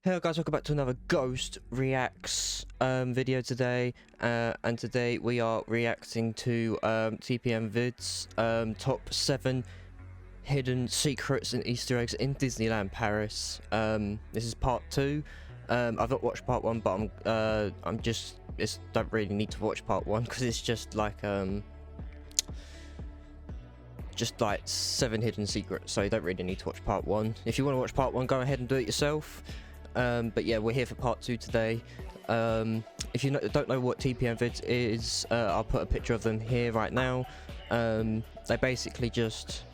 Hello guys, welcome back to another Ghost Reacts video today, and today we are reacting to Tpmvids top 7 hidden secrets and Easter eggs in Disneyland Paris. This is part 2. I've not watched part 1, but don't really need to watch part 1 because it's just like 7 hidden secrets, so you don't really need to watch part 1. If you want to watch part 1, go ahead and do it yourself. But yeah, we're here for part 2 today. If you don't know what Tpmvids is, I'll put a picture of them here right now. They basically just...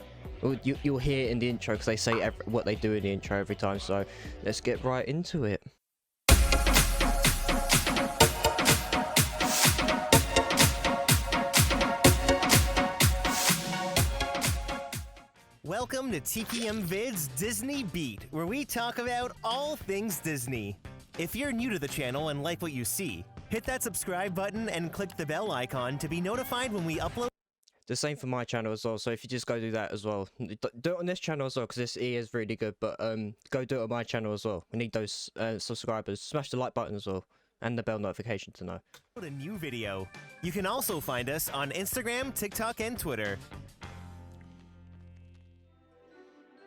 You'll hear in the intro because they say what they do in the intro every time, so let's get right into it. Welcome to Tpmvids Disney Beat, where we talk about all things Disney. If you're new to the channel and like what you see, hit that subscribe button and click the bell icon to be notified when we upload. The same for my channel as well, so if you just go do that as well. Do it on this channel as well, because this is really good, but go do it on my channel as well. We need those subscribers. Smash the like button as well, and the bell notification to know. A new video. You can also find us on Instagram, TikTok, and Twitter.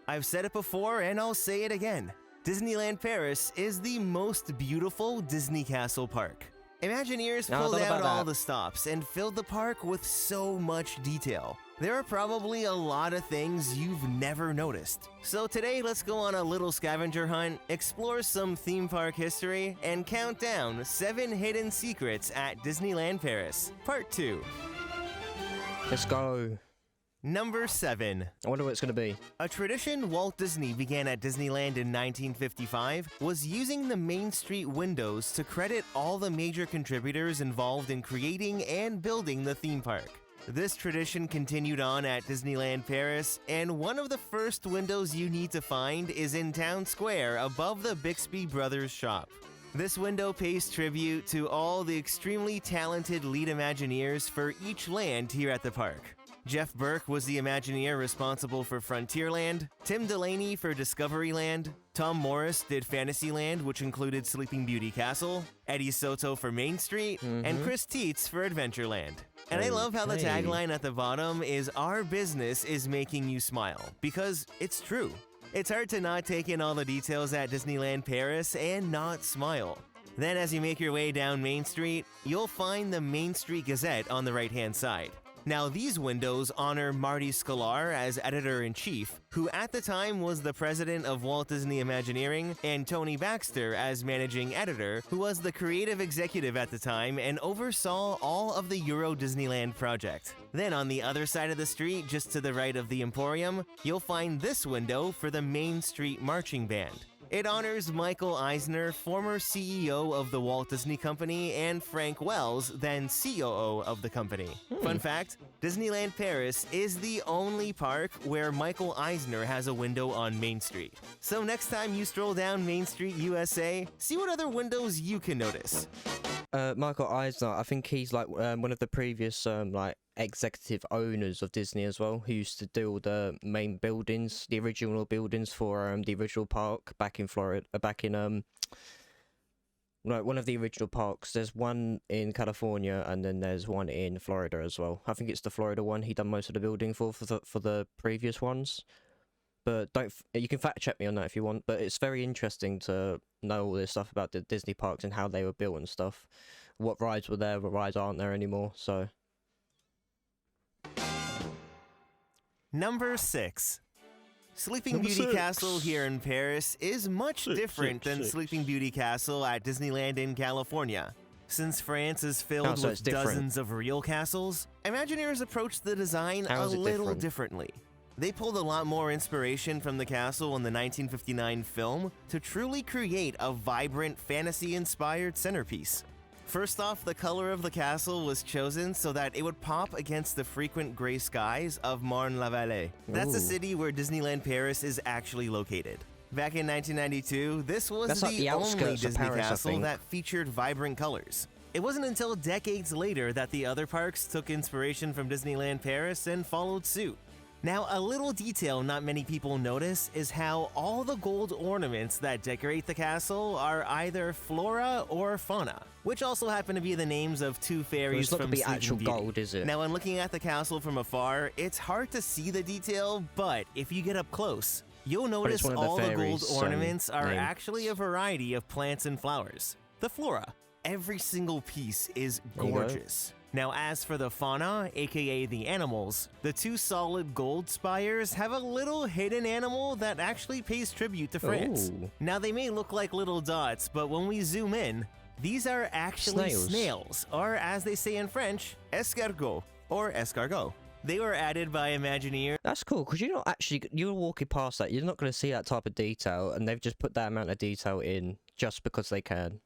I've said it before and I'll say it again. Disneyland Paris is the most beautiful Disney castle park. Imagineers pulled out all the stops and filled the park with so much detail. There are probably a lot of things you've never noticed. So today, let's go on a little scavenger hunt, explore some theme park history, and count down 7 hidden secrets at Disneyland Paris, Part 2. Let's go. Number 7. I wonder what it's going to be. A tradition Walt Disney began at Disneyland in 1955 was using the Main Street windows to credit all the major contributors involved in creating and building the theme park. This tradition continued on at Disneyland Paris, and one of the first windows you need to find is in Town Square above the Bixby Brothers shop. This window pays tribute to all the extremely talented lead Imagineers for each land here at the park. Jeff Burke was the Imagineer responsible for Frontierland, Tim Delaney for Discoveryland, Tom Morris did Fantasyland, which included Sleeping Beauty Castle, Eddie Soto for Main Street, and Chris Tietz for Adventureland. And I love how the tagline at the bottom is "Our business is making you smile," because it's true. It's hard to not take in all the details at Disneyland Paris and not smile. Then as you make your way down Main Street, you'll find the Main Street Gazette on the right-hand side. Now, these windows honor Marty Sklar as editor-in-chief, who at the time was the president of Walt Disney Imagineering, and Tony Baxter as managing editor, who was the creative executive at the time and oversaw all of the Euro Disneyland project. Then on the other side of the street, just to the right of the Emporium, you'll find this window for the Main Street Marching Band. It honors Michael Eisner, former CEO of the Walt Disney Company, and Frank Wells, then COO of the company. Fun fact, Disneyland Paris is the only park where Michael Eisner has a window on Main Street. So next time you stroll down Main Street, USA, see what other windows you can notice. Michael Eisner, I think he's like one of the previous executive owners of Disney as well, who used to do all the main buildings, the original buildings for the original park back in Florida, one of the original parks. There's one in California and then there's one in Florida as well. I think it's the Florida one he done most of the building for the previous ones. But you can fact check me on that if you want, but it's very interesting to know all this stuff about the Disney parks and how they were built and stuff. What rides were there, what rides aren't there anymore, so. Number 6. Sleeping Beauty Castle here in Paris is much different than Sleeping Beauty Castle at Disneyland in California. Since France is filled with dozens of real castles, Imagineers approached the design a little differently. They pulled a lot more inspiration from the castle in the 1959 film to truly create a vibrant fantasy-inspired centerpiece. First off, the color of the castle was chosen so that it would pop against the frequent gray skies of Marne-la-Vallée. That's the city where Disneyland Paris is actually located. Back in 1992, this was the only Disney castle that featured vibrant colors. It wasn't until decades later that the other parks took inspiration from Disneyland Paris and followed suit. Now, a little detail not many people notice is how all the gold ornaments that decorate the castle are either flora or fauna, which also happen to be the names of two fairies It's not from gonna be Sleeping actual Beauty. gold, is it? Now, when looking at the castle from afar, it's hard to see the detail, but if you get up close, you'll notice one of the all the gold fairies', ornaments are names. actually a variety of plants and flowers. The flora. Every single piece is There you go. gorgeous. Now, as for the fauna, aka the animals, the two solid gold spires have a little hidden animal that actually pays tribute to France. Ooh. Now, they may look like little dots, but when we zoom in, these are actually snails, or as they say in French, escargot, or escargot. They were added by Imagineers. That's cool, because you're not actually, you're walking past that, you're not going to see that type of detail, and they've just put that amount of detail in just because they can.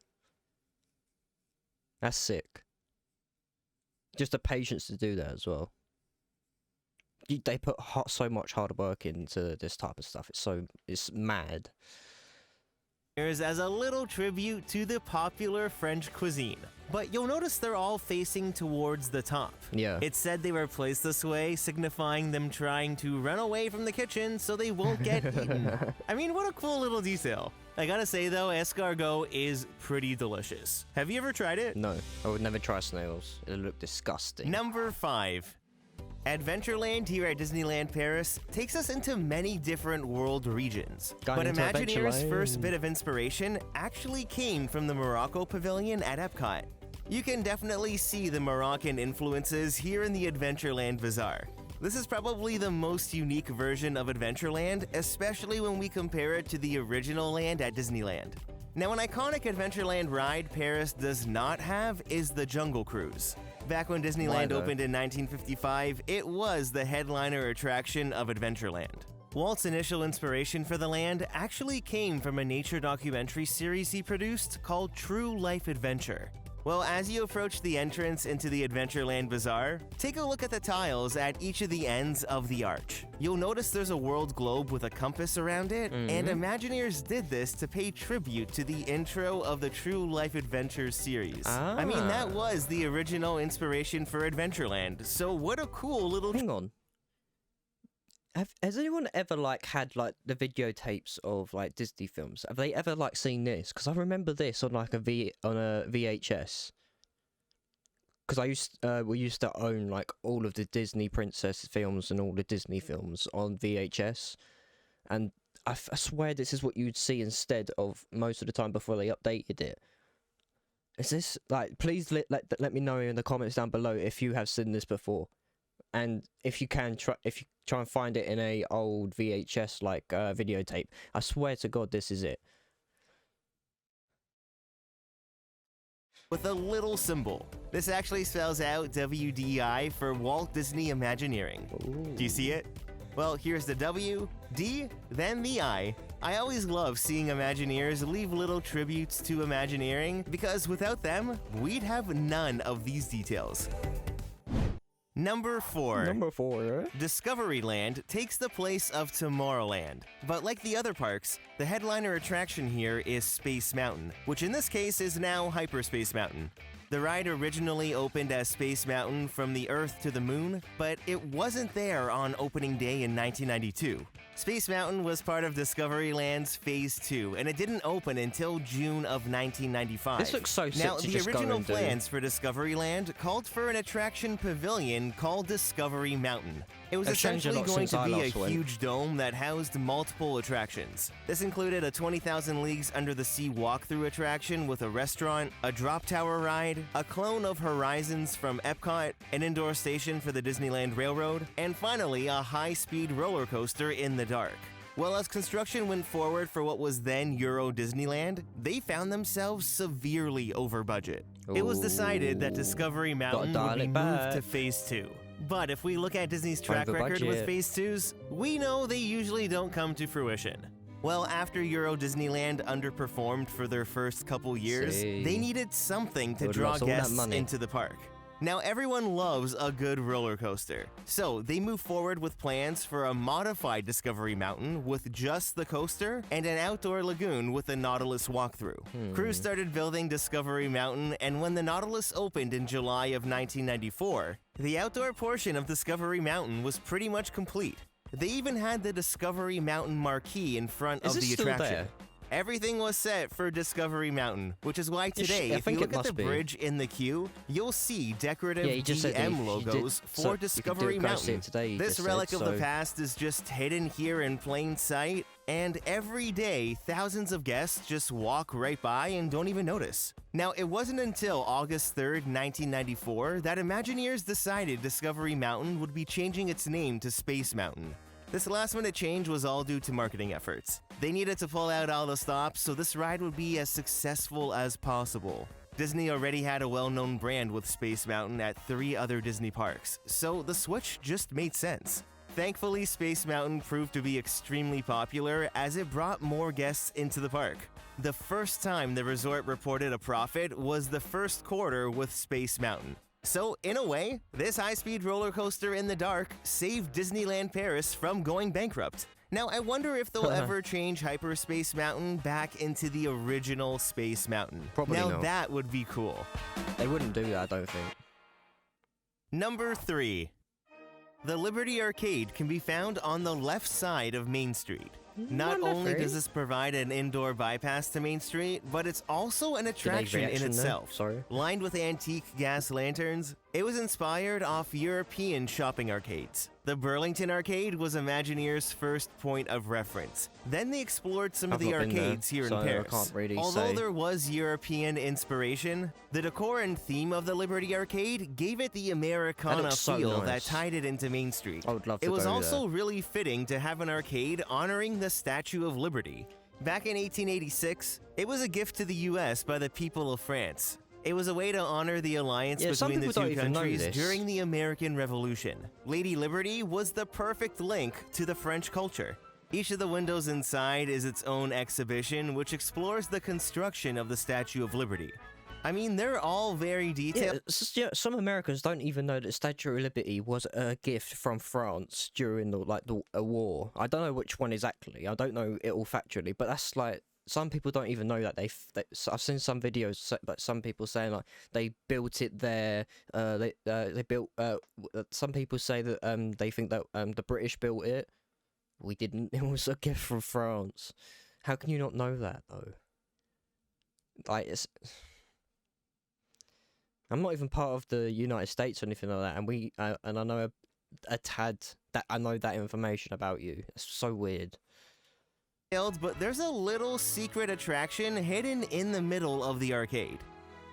That's sick. Just the patience to do that as well. They put so much hard work into this type of stuff. It's mad. As a little tribute to the popular French cuisine. But you'll notice they're all facing towards the top. Yeah. It's said they were placed this way, signifying them trying to run away from the kitchen so they won't get eaten. I mean, what a cool little detail. I gotta say though, escargot is pretty delicious. Have you ever tried it? No, I would never try snails. It look disgusting. Number 5. Adventureland here at Disneyland Paris takes us into many different world regions. Going But into Imagineers' Adventureland. first bit of inspiration actually came from the Morocco Pavilion at Epcot. You can definitely see the Moroccan influences here in the Adventureland Bazaar. This is probably the most unique version of Adventureland, especially when we compare it to the original land at Disneyland. Now, an iconic Adventureland ride Paris does not have is the Jungle Cruise. Back when Disneyland though? opened in 1955, it was the headliner attraction of Adventureland. Walt's initial inspiration for the land actually came from a nature documentary series he produced called True Life Adventure. Well, as you approach the entrance into the Adventureland Bazaar, take a look at the tiles at each of the ends of the arch. You'll notice there's a world globe with a compass around it, and Imagineers did this to pay tribute to the intro of the True Life Adventure series. I mean, that was the original inspiration for Adventureland, so what a cool little... Hang on. Has anyone ever had the videotapes of Disney films? Have they ever seen this? Because I remember this on a VHS. Because we used to own all of the Disney princess films and all the Disney films on VHS, and I swear this is what you'd see instead of most of the time before they updated it. Is this please let me know in the comments down below if you have seen this before. And if you can try and find it in a old VHS videotape, I swear to God this is it. With a little symbol. This actually spells out WDI for Walt Disney Imagineering. Ooh. Do you see it? Well, here's the W, D, then the I. I always love seeing Imagineers leave little tributes to Imagineering because without them, we'd have none of these details. Number 4. Number 4. Discoveryland takes the place of Tomorrowland, but like the other parks, the headliner attraction here is Space Mountain, which in this case is now Hyperspace Mountain. The ride originally opened as Space Mountain from the Earth to the Moon, but it wasn't there on opening day in 1992. Space Mountain was part of Discoveryland's Phase 2, and it didn't open until June of 1995. This looks so sick Now, to the just go original and do. plans for Discoveryland called for an attraction pavilion called Discovery Mountain. It was They've changed a essentially lot going since to I be a last went. huge dome that housed multiple attractions. This included a 20,000 Leagues Under the Sea walkthrough attraction with a restaurant, a drop tower ride, a clone of Horizons from Epcot, an indoor station for the Disneyland Railroad, and finally a high-speed roller coaster in the dark. Well, as construction went forward for what was then Euro Disneyland, they found themselves severely over budget. It was decided that Discovery Mountain would dial be it moved back. to Phase 2. But if we look at Disney's track Over record with budget. Phase 2s, we know they usually don't come to fruition. Well, after Euro Disneyland underperformed for their first couple years, See. they needed something to Would've draw lost all that guests money. into the park. Now, everyone loves a good roller coaster, so they move forward with plans for a modified Discovery Mountain with just the coaster and an outdoor lagoon with a Nautilus walkthrough. Crews started building Discovery Mountain, and when the Nautilus opened in July of 1994, the outdoor portion of Discovery Mountain was pretty much complete. They even had the Discovery Mountain marquee in front of the attraction. There? Everything was set for Discovery Mountain, which is why today, if you look at the bridge in the queue, you'll see decorative DM logos for Discovery Mountain. This relic of the past is just hidden here in plain sight, and every day, thousands of guests just walk right by and don't even notice. Now, it wasn't until August 3rd, 1994, that Imagineers decided Discovery Mountain would be changing its name to Space Mountain. This last-minute change was all due to marketing efforts. They needed to pull out all the stops so this ride would be as successful as possible. Disney already had a well-known brand with Space Mountain at 3 other Disney parks, so the switch just made sense. Thankfully, Space Mountain proved to be extremely popular as it brought more guests into the park. The first time the resort reported a profit was the first quarter with Space Mountain. So, in a way, this high-speed roller coaster in the dark saved Disneyland Paris from going bankrupt. Now, I wonder if they'll ever change Hyperspace Mountain back into the original Space Mountain. Probably now, not. That would be cool. They wouldn't do that, I don't think. Number 3. The Liberty Arcade can be found on the left side of Main Street. Not only does this provide an indoor bypass to Main Street, but it's also an attraction in itself. Lined with antique gas lanterns, it was inspired off European shopping arcades. The Burlington Arcade was Imagineers' first point of reference. Then they explored some of the arcades here in Paris. Although there was European inspiration, the decor and theme of the Liberty Arcade gave it the Americana feel that tied it into Main Street. I would love to It was also really fitting to have an arcade honoring the Statue of Liberty. Back in 1886, it was a gift to the US by the people of France. It was a way to honor the alliance between the two countries during the American Revolution. Lady Liberty was the perfect link to the French culture. Each of the windows inside is its own exhibition, which explores the construction of the Statue of Liberty. I mean, they're all very detailed. Yeah, some Americans don't even know that Statue of Liberty was a gift from France during a war. I don't know which one exactly. I don't know it all factually, but that's like, some people don't even know that I've seen some videos, but some people saying like they built it there. They built. Some people say that they think that the British built it. We didn't. It was a gift from France. How can you not know that though? Like I'm not even part of the United States or anything like that, and I know a tad that I know that information about you. It's so weird. But there's a little secret attraction hidden in the middle of the arcade.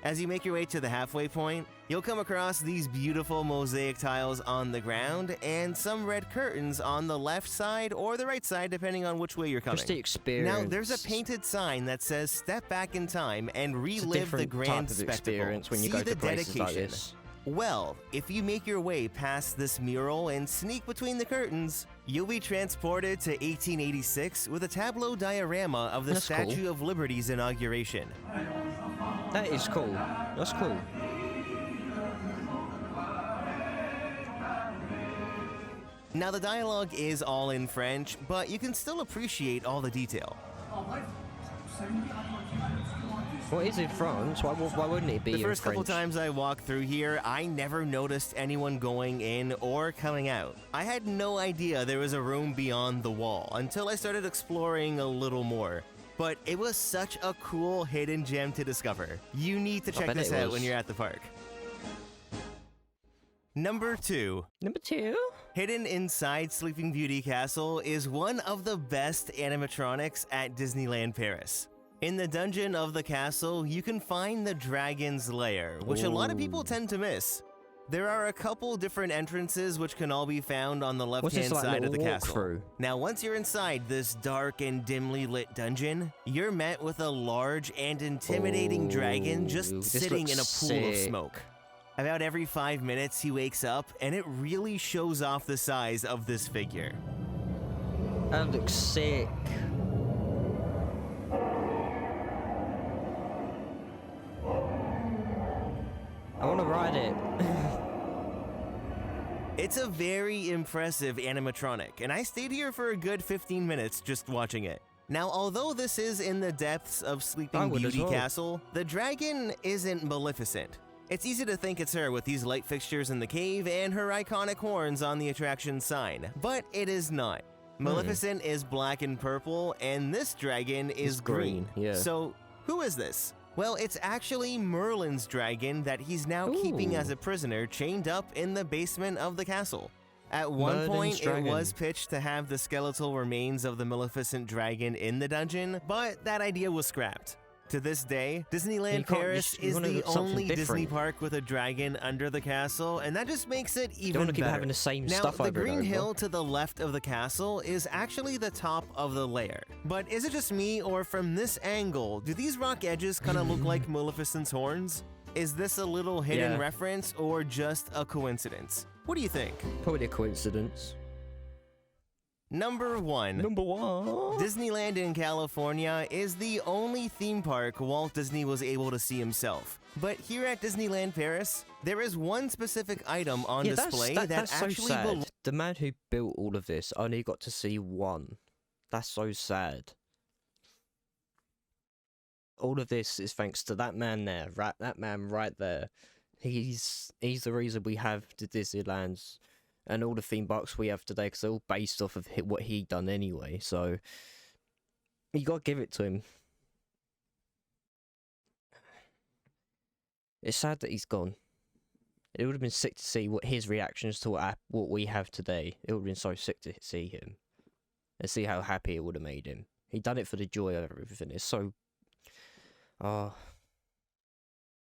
As you make your way to the halfway point, you'll come across these beautiful mosaic tiles on the ground and some red curtains on the left side or the right side, depending on which way you're coming. Just the experience. Now, there's a painted sign that says "Step back in time and relive the grand spectacle." When you go to places like this. Well, if you make your way past this mural and sneak between the curtains, you'll be transported to 1886 with a tableau diorama of the Statue of Liberty's inauguration. That is cool. That's cool. Now, the dialogue is all in French, but you can still appreciate all the detail. What is in France? Why wouldn't it be in French? The first couple times I walked through here, I never noticed anyone going in or coming out. I had no idea there was a room beyond the wall until I started exploring a little more. But it was such a cool hidden gem to discover. You need to check this out when you're at the park. Number 2. Hidden inside Sleeping Beauty Castle is one of the best animatronics at Disneyland Paris. In the dungeon of the castle, you can find the Dragon's Lair, which a lot of people tend to miss. There are a couple different entrances which can all be found on the left-hand side of the castle. Now, once you're inside this dark and dimly lit dungeon, you're met with a large and intimidating dragon just sitting in a pool of smoke. About every 5 minutes, he wakes up, and it really shows off the size of this figure. That looks sick. I want to ride it. It's a very impressive animatronic, and I stayed here for a good 15 minutes just watching it. Now, although this is in the depths of Sleeping Beauty Castle, the dragon isn't Maleficent. It's easy to think it's her with these light fixtures in the cave and her iconic horns on the attraction sign, but it is not. Maleficent is black and purple, and this dragon is green. Yeah. So, who is this? Well, it's actually Merlin's dragon that he's now keeping as a prisoner chained up in the basement of the castle. At one point, it was pitched to have the skeletal remains of the Maleficent dragon in the dungeon, but that idea was scrapped. To this day, Disneyland Paris is the only Disney park with a dragon under the castle, and that just makes it even better. You don't want to keep having the same stuff over and over. Now, the green hill to the left of the castle is actually the top of the layer. But is it just me, or from this angle, do these rock edges kind of look like Maleficent's horns? Is this a little hidden reference, or just a coincidence? What do you think? Probably a coincidence. Number 1. Disneyland in California is the only theme park Walt Disney was able to see himself. But here at Disneyland Paris, there is one specific item on display that actually belongs. The man who built all of this only got to see one. That's so sad. All of this is thanks to that man there, that man right there. He's the reason we have the Disneylands and all the theme parks we have today, because they're all based off of what he done anyway. So you gotta give it to him. It's sad that he's gone. It would have been sick to see what his reactions to what we have today. It would have been so sick to see him and see how happy it would have made him. He done it for the joy of everything. It's so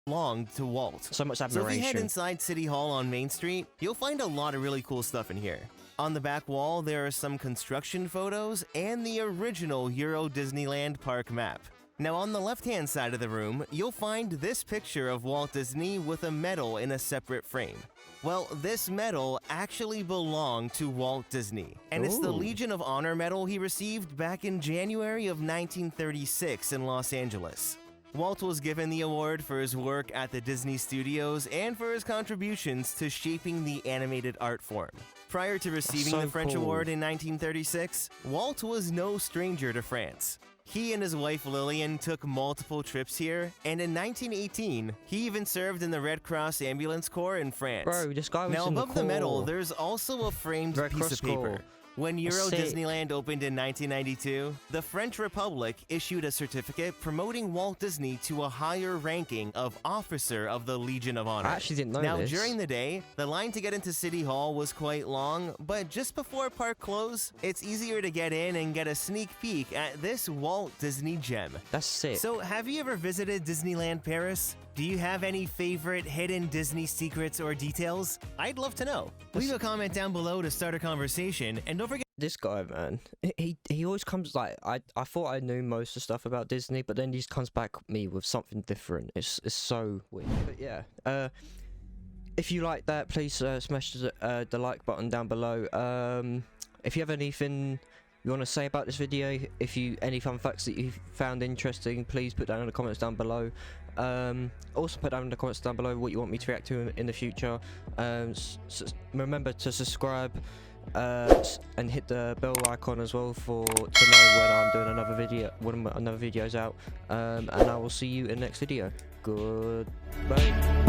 belonged to Walt. So much admiration. So if you head inside City Hall on Main Street, you'll find a lot of really cool stuff in here. On the back wall, there are some construction photos and the original Euro Disneyland park map. Now on the left-hand side of the room, you'll find this picture of Walt Disney with a medal in a separate frame. Well, this medal actually belonged to Walt Disney, and it's the Legion of Honor medal he received back in January of 1936 in Los Angeles. Walt was given the award for his work at the Disney Studios and for his contributions to shaping the animated art form. Prior to receiving the French award in 1936, Walt was no stranger to France. He and his wife Lillian took multiple trips here, and in 1918, he even served in the Red Cross Ambulance Corps in France. Bro, this guy was now, in above the medal, there's also a framed piece of paper. When Euro Disneyland opened in 1992, the French Republic issued a certificate promoting Walt Disney to a higher ranking of Officer of the Legion of Honor. I actually didn't know this. Now, during the day, the line to get into City Hall was quite long, but just before park close, it's easier to get in and get a sneak peek at this Walt Disney gem. That's sick. So, have you ever visited Disneyland Paris? Do you have any favorite hidden Disney secrets or details? I'd love to know. Leave a comment down below to start a conversation, and don't forget. This guy, man, he always comes like I thought I knew most of the stuff about Disney, but then he just comes back at me with something different. It's so weird. But yeah, if you like that, please smash the like button down below. If you have anything you want to say about this video, any fun facts that you found interesting, please put down in the comments down below. Also put down in the comments down below what you want me to react to in the future. Remember to subscribe and hit the bell icon as well to know when I'm doing another video, when another video's out. And I will see you in the next video. Goodbye.